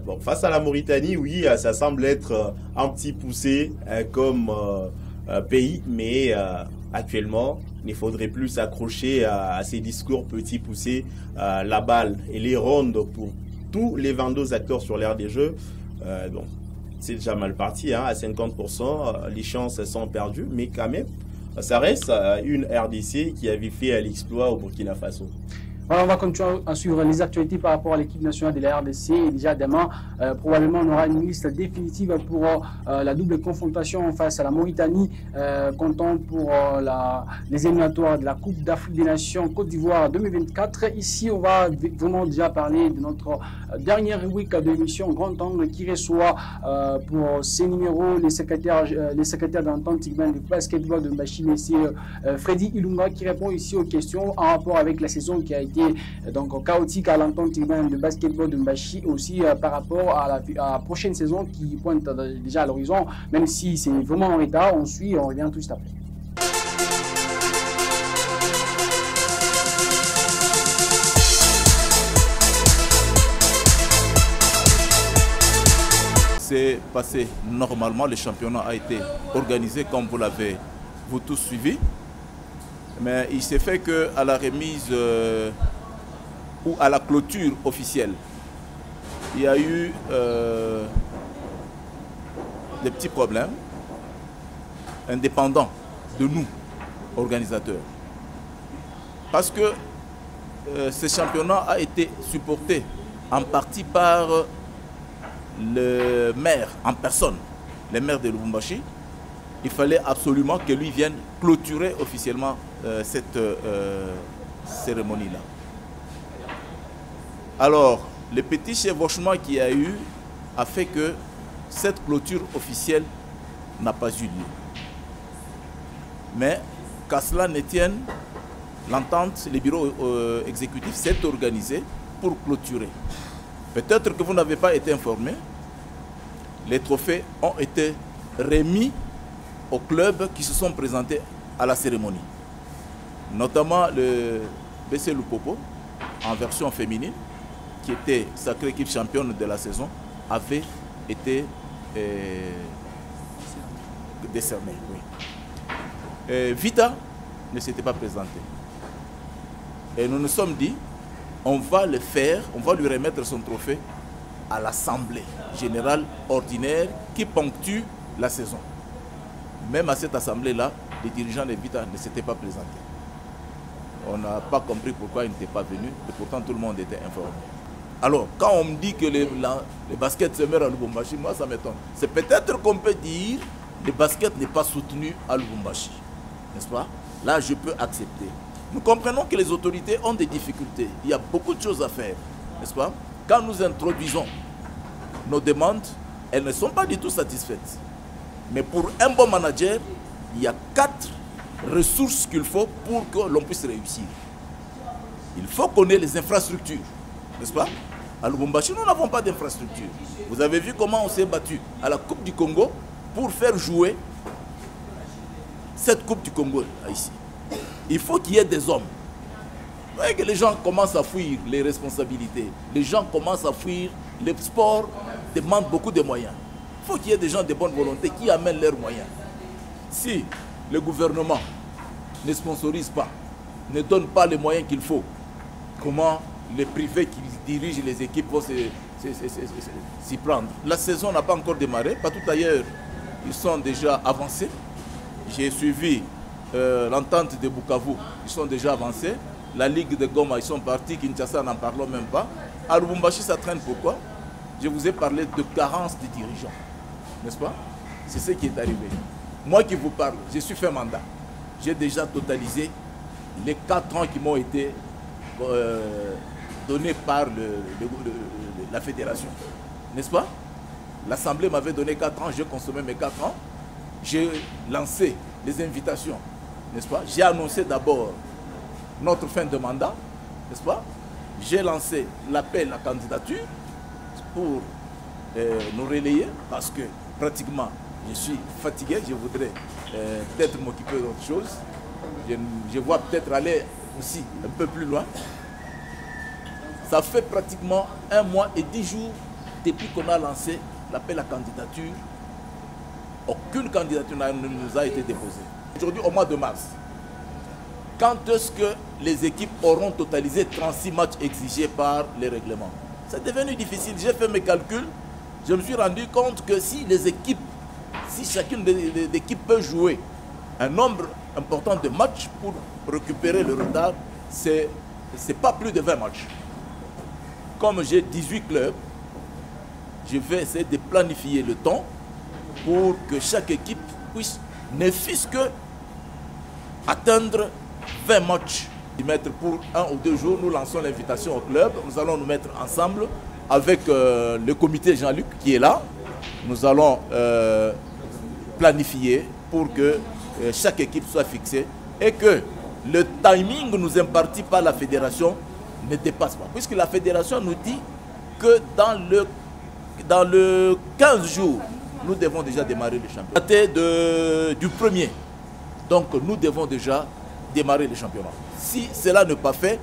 Bon, face à la Mauritanie, oui, ça semble être un petit poussé comme pays, mais actuellement, il ne faudrait plus s'accrocher à ces discours petits poussés. La balle, elle est ronde pour tous les 22 acteurs sur l'aire des jeux. Donc, c'est déjà mal parti, hein, à 50%, les chances sont perdues, mais quand même, ça reste une RDC qui avait fait l'exploit au Burkina Faso. Voilà, on va continuer à suivre les actualités par rapport à l'équipe nationale de la RDC. Et déjà demain, probablement, on aura une liste définitive pour la double confrontation face à la Mauritanie, comptant pour les éliminatoires de la Coupe d'Afrique des Nations Côte d'Ivoire 2024. Ici, on va vraiment déjà parler de notre dernière rubrique de l'émission Grand Angle qui reçoit pour ces numéros les secrétaires d'entente du basketball de Mbashi, c'est Freddy Ilunga qui répond ici aux questions en rapport avec la saison qui a été été donc chaotique à l'entente urbaine de basketball de Mbashi, aussi par rapport à la prochaine saison qui pointe déjà à l'horizon, même si c'est vraiment en retard. On suit, on revient tout de suite après. C'est passé normalement, le championnat a été organisé comme vous l'avez vous tous suivi. Mais il s'est fait qu'à la remise ou à la clôture officielle, il y a eu des petits problèmes indépendants de nous, organisateurs. Parce que ce championnat a été supporté en partie par le maire en personne, le maire de Lubumbashi. Il fallait absolument que lui vienne clôturer officiellement cette cérémonie-là. Alors, le petit chevauchement qu'il y a eu a fait que cette clôture officielle n'a pas eu lieu. Mais qu'à cela ne tienne, l'entente, le bureau exécutif s'est organisé pour clôturer. Peut-être que vous n'avez pas été informé, les trophées ont été remis aux clubs qui se sont présentés à la cérémonie. Notamment le BC Lupopo, en version féminine, qui était sacrée équipe championne de la saison, avait été décerné. Oui. Vita ne s'était pas présenté. Et nous nous sommes dit, on va le faire, on va lui remettre son trophée à l'Assemblée générale ordinaire qui ponctue la saison. Même à cette assemblée-là, les dirigeants de Vita ne s'étaient pas présentés. On n'a pas compris pourquoi ils n'étaient pas venus, et pourtant tout le monde était informé. Alors, quand on me dit que les baskets se meurent à Lubumbashi, moi ça m'étonne. C'est peut-être qu'on peut dire que le basket n'est pas soutenu à Lubumbashi. N'est-ce pas? Là, je peux accepter. Nous comprenons que les autorités ont des difficultés. Il y a beaucoup de choses à faire. N'est-ce pas? Quand nous introduisons nos demandes, elles ne sont pas du tout satisfaites. Mais pour un bon manager, il y a 4 ressources qu'il faut pour que l'on puisse réussir. Il faut qu'on ait les infrastructures, n'est-ce pas? À Lubumbashi, nous n'avons pas d'infrastructure. Vous avez vu comment on s'est battu à la Coupe du Congo pour faire jouer cette Coupe du Congo ici. Il faut qu'il y ait des hommes. Vous voyez que les gens commencent à fuir les responsabilités. Les gens commencent à fuir. Le sport demande beaucoup de moyens. Il faut qu'il y ait des gens de bonne volonté qui amènent leurs moyens. Si le gouvernement ne sponsorise pas, ne donne pas les moyens qu'il faut, comment les privés qui dirigent les équipes vont s'y prendre? La saison n'a pas encore démarré. Partout ailleurs, ils sont déjà avancés. J'ai suivi l'entente de Bukavu, ils sont déjà avancés. La Ligue de Goma, ils sont partis. Kinshasa, n'en parlons même pas. À Lubumbashi, ça traîne. Pourquoi? Je vous ai parlé de carence de dirigeants. N'est-ce pas? C'est ce qui est arrivé. Moi qui vous parle, je suis fait mandat. J'ai déjà totalisé les 4 ans qui m'ont été donnés par la fédération. N'est-ce pas? L'Assemblée m'avait donné 4 ans, j'ai consommé mes 4 ans. J'ai lancé les invitations, n'est-ce pas? J'ai annoncé d'abord notre fin de mandat, n'est-ce pas? J'ai lancé l'appel à candidature pour nous relayer parce que pratiquement je suis fatigué, je voudrais peut-être m'occuper d'autre chose. Je vois peut-être aller aussi un peu plus loin. Ça fait pratiquement 1 mois et 10 jours depuis qu'on a lancé l'appel à candidature. Aucune candidature ne nous a été déposée. Aujourd'hui, au mois de mars, quand est-ce que les équipes auront totalisé 36 matchs exigés par les règlements? C'est devenu difficile. J'ai fait mes calculs. Je me suis rendu compte que si les équipes, si chacune des équipes peut jouer un nombre important de matchs pour récupérer le retard, c'est pas plus de 20 matchs. Comme j'ai 18 clubs, je vais essayer de planifier le temps pour que chaque équipe puisse, ne fût-ce que atteindre 20 matchs. Pour 1 ou 2 jours, nous lançons l'invitation au club. Nous allons nous mettre ensemble avec le comité Jean-Luc qui est là. Nous allons planifier pour que chaque équipe soit fixée et que le timing nous imparti par la fédération ne dépasse pas. Puisque la fédération nous dit que dans le 15 jours, nous devons déjà démarrer le championnat. Du premier. Donc nous devons déjà démarrer le championnat. Si cela n'est pas fait,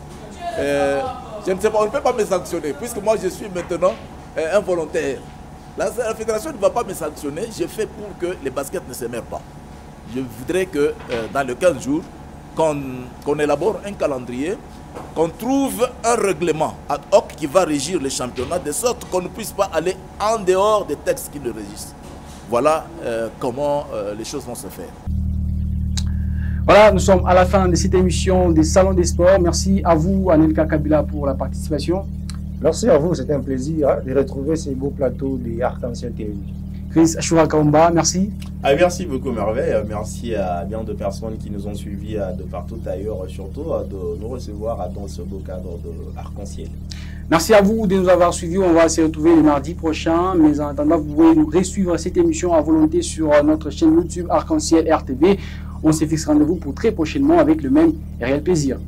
je ne sais pas, on ne peut pas me sanctionner, puisque moi je suis maintenant un volontaire. La fédération ne va pas me sanctionner, je fais pour que les baskets ne se meurent pas. Je voudrais que dans le 15 jours, qu'on élabore un calendrier, qu'on trouve un règlement ad hoc qui va régir les championnats, de sorte qu'on ne puisse pas aller en dehors des textes qui le régissent. Voilà comment les choses vont se faire. Voilà, nous sommes à la fin de cette émission des Salons des Sports. Merci à vous, Anelka Kabila, pour la participation. Merci à vous, c'était un plaisir de retrouver ces beaux plateaux des Arc-en-Ciel TV. Chris Ashura Kaomba, merci. Merci beaucoup Merveille, merci à bien de personnes qui nous ont suivis de partout ailleurs, surtout de nous recevoir dans ce beau cadre de Arc-en-Ciel. Merci à vous de nous avoir suivis, on va se retrouver le mardi prochain, mais en attendant vous pouvez nous re-suivre cette émission à volonté sur notre chaîne YouTube Arc-en-Ciel RTV. On se fixe rendez-vous pour très prochainement avec le même et réel plaisir.